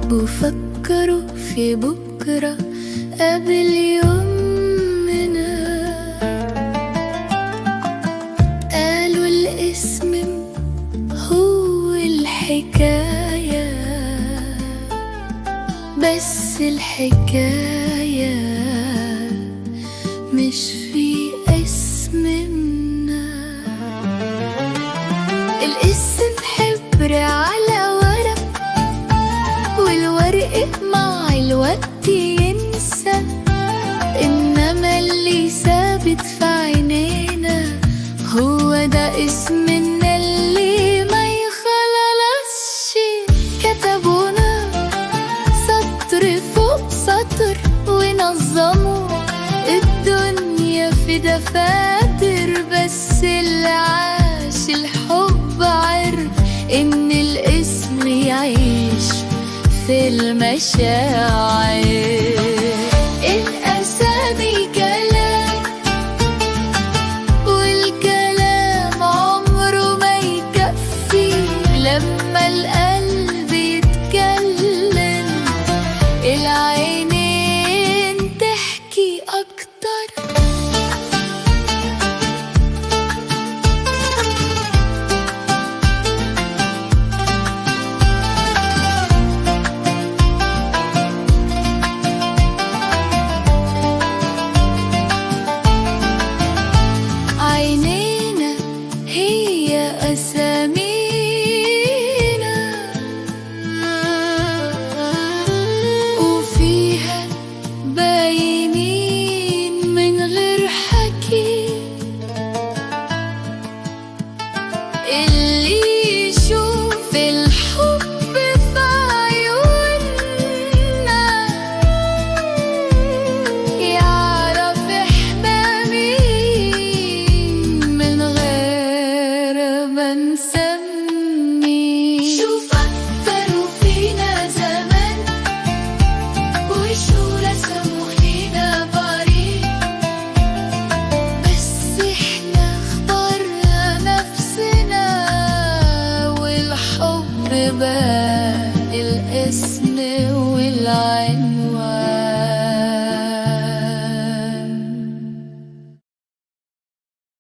بفكروا في بكرة قبل يومنا. قالوا الاسم هو الحكاية، بس الحكاية مش في اسمنا. الاسم حبر على ورق، والورق مع الوقت ينسى، إنما اللي ثابت في عينينا هو ده اسمنا اللي ما يخلصش. كتبونا سطر فوق سطر ونظموا الدنيا في دفاتر، بس اللي عاش الحب عرف إن الاسم يعيش في المشاعر. الأسامي كلام، والكلام عمره ما يكفي لما القلب يتكلم. العينين تحكي أكتر. عينينا هي أسامينا، وفيها باينين من غير حكي. اللي يشوف الحب في عيوننا يعرف احنا مين من غير ما نسمي. شوف فكروا فينا زمان، وشو رسموا فينا بريء، بس احنا اخترنا نفسنا، والحب بقى الاسم والعين.